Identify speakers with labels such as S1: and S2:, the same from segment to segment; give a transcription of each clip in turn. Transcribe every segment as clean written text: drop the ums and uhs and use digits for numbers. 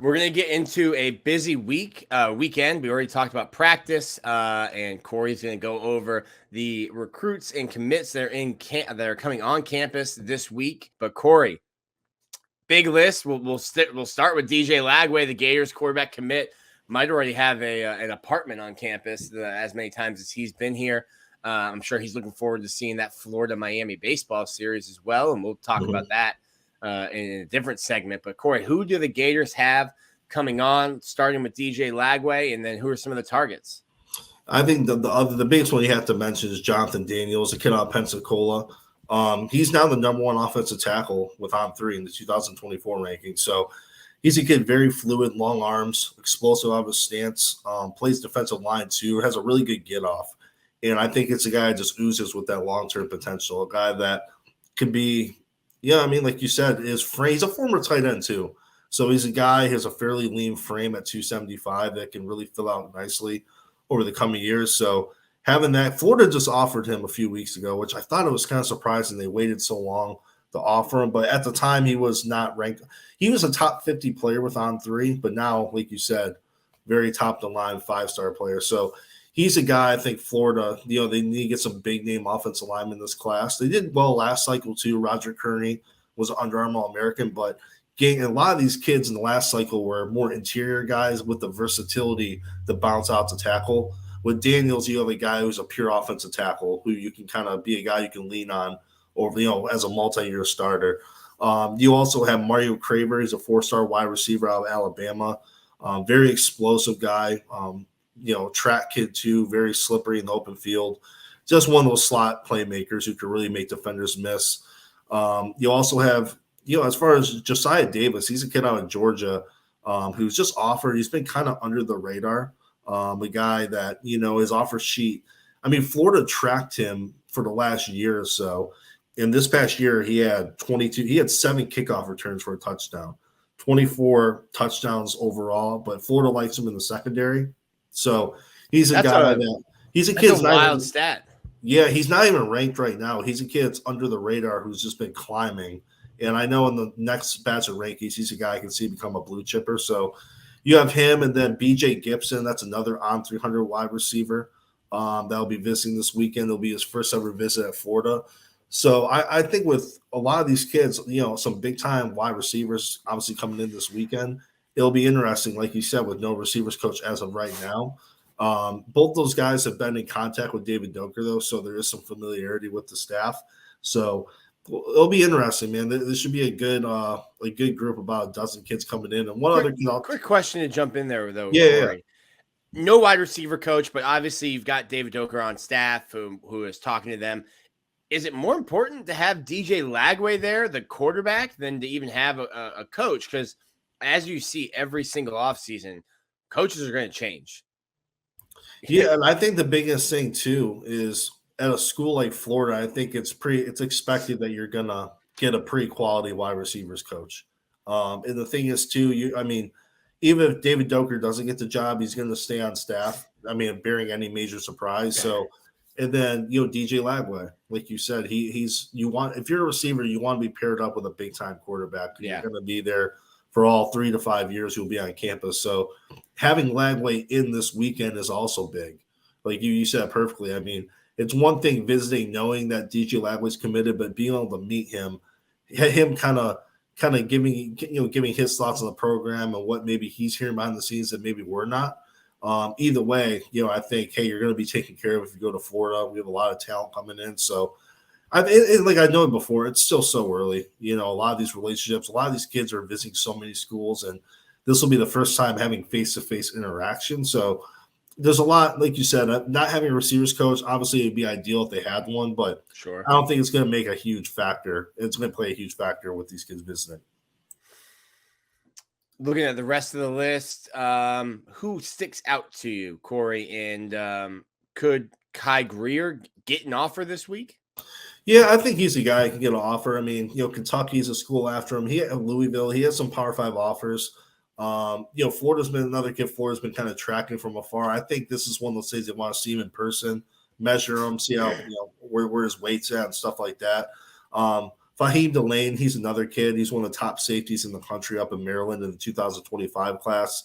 S1: We're going to get into a busy weekend. We already talked about practice, and Corey's going to go over the recruits and commits that are coming on campus this week. But Corey, big list. We'll start with DJ Lagway, the Gators quarterback commit. Might already have an apartment on campus as many times as he's been here. I'm sure he's looking forward to seeing that Florida-Miami baseball series as well, and we'll talk about that in a different segment. But Corey, who do the Gators have coming on, starting with DJ Lagway, and then who are some of the targets?
S2: I think the biggest one you have to mention is Jonathan Daniels, a kid out of Pensacola. He's now the number one offensive tackle with On3 in the 2024 ranking. So he's a kid, very fluid, long arms, explosive out of his stance, plays defensive line too, has a really good get off. And I think it's a guy that just oozes with that long-term potential, a guy that could be, like you said, he's a former tight end too. So he's a guy who has a fairly lean frame at 275 that can really fill out nicely over the coming years. So having that, Florida just offered him a few weeks ago, which I thought it was kind of surprising they waited so long to offer him. But at the time, he was not ranked. He was a top 50 player with On3, but now, like you said, very top-of-the-line 5-star player. So he's a guy, I think Florida, they need to get some big-name offensive linemen in this class. They did well last cycle, too. Roger Kearney was an Under Armour All-American, but a lot of these kids in the last cycle were more interior guys with the versatility to bounce out to tackle. With Daniels, you have a guy who's a pure offensive tackle who you can kind of be a guy you can lean on over, as a multi-year starter. You also have Mario Craver. He's a 4-star wide receiver out of Alabama. Very explosive guy. Track kid too, very slippery in the open field. Just one of those slot playmakers who can really make defenders miss. You also have, as far as Josiah Davis, he's a kid out of Georgia who's just offered. He's been kind of under the radar. A guy that, his offer sheet. I mean, Florida tracked him for the last year or so. In this past year, he had 7 kickoff returns for a touchdown, 24 touchdowns overall, but Florida likes him in the secondary. So he's a guy he's a kid.
S1: That's a wild stat.
S2: Yeah, he's not even ranked right now. He's a kid that's under the radar who's just been climbing. And I know in the next batch of rankings, he's a guy I can see become a blue chipper. So you have him, and then BJ Gibson. That's another on 300 wide receiver that'll be visiting this weekend. It'll be his first ever visit at Florida. So I think with a lot of these kids, some big-time wide receivers obviously coming in this weekend, it'll be interesting, like you said, with no receivers coach as of right now. Both those guys have been in contact with David Doker, though, so there is some familiarity with the staff. So it'll be interesting, man. This should be a good group, about a dozen kids coming in. And
S1: quick question to jump in there, though.
S2: Yeah.
S1: No wide receiver coach, but obviously you've got David Doker on staff who is talking to them. Is it more important to have DJ Lagway there, the quarterback, than to even have a coach? Because as you see every single offseason, coaches are going to change.
S2: Yeah, and I think the biggest thing, too, is at a school like Florida, I think it's expected that you're going to get a pretty quality wide receivers coach. And the thing is, too, even if David Doker doesn't get the job, he's going to stay on staff. Bearing any major surprise. So, and then, DJ Lagway, like you said, if you're a receiver, you want to be paired up with a big time quarterback. Yeah. You're going to be there for all 3 to 5 years. You'll be on campus. So having Lagway in this weekend is also big. Like you said perfectly. It's one thing visiting, knowing that DJ Lagway's committed, but being able to meet him kind of giving his thoughts on the program and what maybe he's hearing behind the scenes that maybe we're not. Either way, I think, hey, you're going to be taken care of if you go to Florida. We have a lot of talent coming in. So like I know before, it's still so early. A lot of these relationships, a lot of these kids are visiting so many schools, and this will be the first time having face-to-face interaction. So there's a lot, like you said, not having a receivers coach. Obviously, it'd be ideal if they had one, but
S1: sure,
S2: I don't think it's going to make a huge factor. It's going to play a huge factor with these kids visiting.
S1: Looking at the rest of the list, who sticks out to you, Corey? And could Kai Greer get an offer this week?
S2: Yeah, I think he's a guy who can get an offer. Kentucky's a school after him. He had Louisville. He has some Power 5 offers. Florida's been another kid. Florida's been kind of tracking from afar. I think this is one of those things they want to see him in person, measure him, see how where his weight's at and stuff like that. Fahim Delane, he's another kid. He's one of the top safeties in the country up in Maryland in the 2025 class.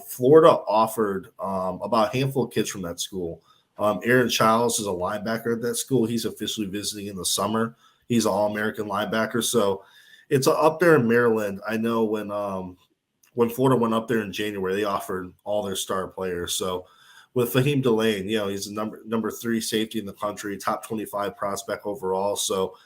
S2: Florida offered about a handful of kids from that school. Aaron Childs is a linebacker at that school. He's officially visiting in the summer. He's an All-American linebacker. So it's up there in Maryland. I know when Florida went up there in January, they offered all their star players. So with Fahim Delane, he's the number 3 safety in the country, top 25 prospect overall. So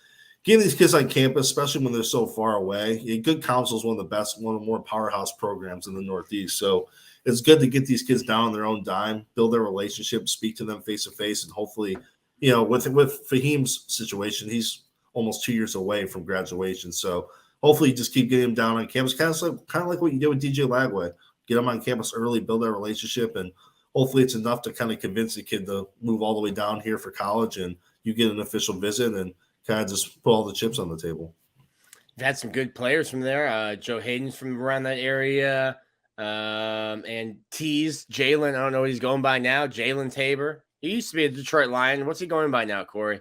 S2: getting these kids on campus, especially when they're so far away, Good Counsel is one of the best, one of the more powerhouse programs in the Northeast. So it's good to get these kids down on their own dime, build their relationship, speak to them face to face, and hopefully, with Fahim's situation, he's almost 2 years away from graduation. So hopefully, just keep getting him down on campus, kind of like what you did with DJ Lagway. Get him on campus early, build that relationship, and hopefully, it's enough to kind of convince the kid to move all the way down here for college, and you get an official visit and kind of just put all the chips on the table.
S1: We've had some good players from there. Joe Hayden's from around that area. And Tease, Jalen, I don't know what he's going by now. Jalen Tabor. He used to be a Detroit Lion. What's he going by now, Corey?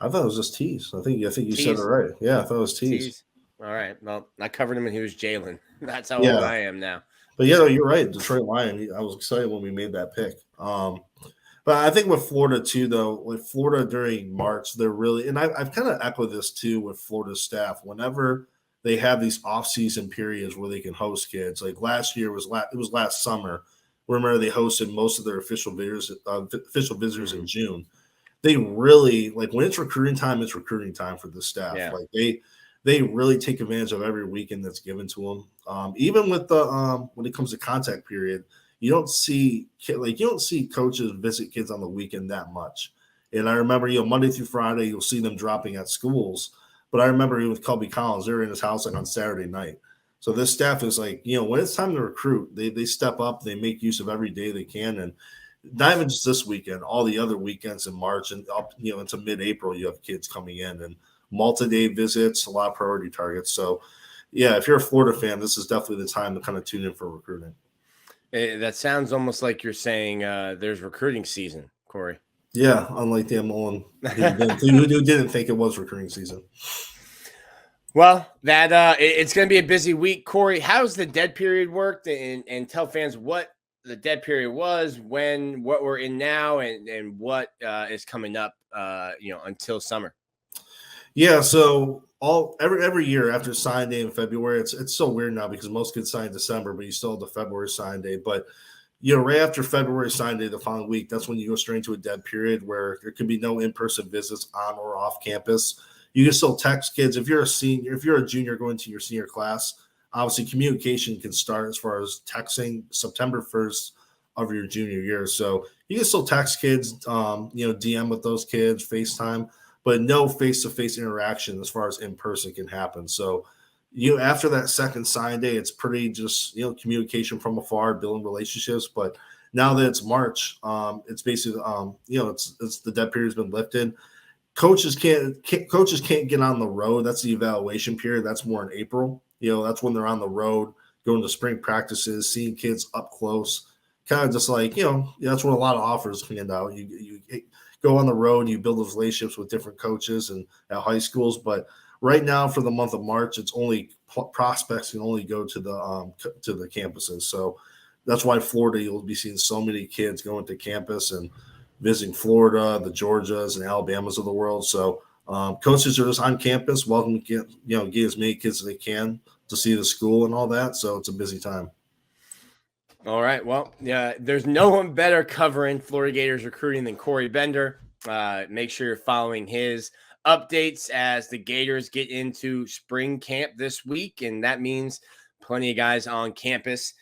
S2: I thought it was just Tease. I think you said it right. Yeah, I thought it was Tease.
S1: All right. Well, I covered him and he was Jalen. That's how old I am now.
S2: But you're right. Detroit Lion. I was excited when we made that pick. But I think with Florida too, though, with Florida during March, they're really, and I've kind of echoed this too with Florida staff. Whenever they have these off-season periods where they can host kids, like last year it was last summer. Remember, they hosted most of their official visitors in June. They really, like, when it's recruiting time for the staff. Yeah. Like they really take advantage of every weekend that's given to them. Even with the when it comes to contact period, you don't see coaches visit kids on the weekend that much. And I remember, Monday through Friday, you'll see them dropping at schools. But I remember even with Colby Collins, they were in his house like on Saturday night. So this staff is like, when it's time to recruit, they step up, they make use of every day they can. And not even just this weekend, all the other weekends in March and up, into mid-April, you have kids coming in and multi-day visits, a lot of priority targets. So, yeah, if you're a Florida fan, this is definitely the time to kind of tune in for recruiting.
S1: That sounds almost like you're saying there's recruiting season, Corey.
S2: Yeah, unlike Dan Mullen, who didn't think it was recruiting season.
S1: Well, it's going to be a busy week. Corey, how's the dead period worked? And tell fans what the dead period was, what we're in now, and what is coming up, until summer.
S2: Yeah, so every year after sign day in February, it's so weird now because most kids sign in December, but you still have the February sign day. But right after February sign day, the following week, that's when you go straight into a dead period where there can be no in-person visits on or off campus. You can still text kids. If you're a junior going to your senior class, obviously communication can start as far as texting September 1st of your junior year. So you can still text kids, DM with those kids, FaceTime, but no face-to-face interaction as far as in-person can happen. So after that second sign day, it's pretty just, communication from afar, building relationships. But now that it's March, it's basically, it's the dead period has been lifted. Coaches can't get on the road. That's the evaluation period. That's more in April. That's when they're on the road, going to spring practices, seeing kids up close, kind of just like, that's when a lot of offers can end out. You go on the road, you build those relationships with different coaches and at high schools. But right now for the month of March, it's only prospects can only go to the campuses. So that's why Florida, you'll be seeing so many kids going to campus and visiting Florida, the Georgias and Alabamas of the world. So coaches are just on campus, welcome to get as many kids as they can to see the school and all that. So it's a busy time.
S1: All right. Well, there's no one better covering Florida Gators recruiting than Corey Bender. Make sure you're following his updates as the Gators get into spring camp this week. And that means plenty of guys on campus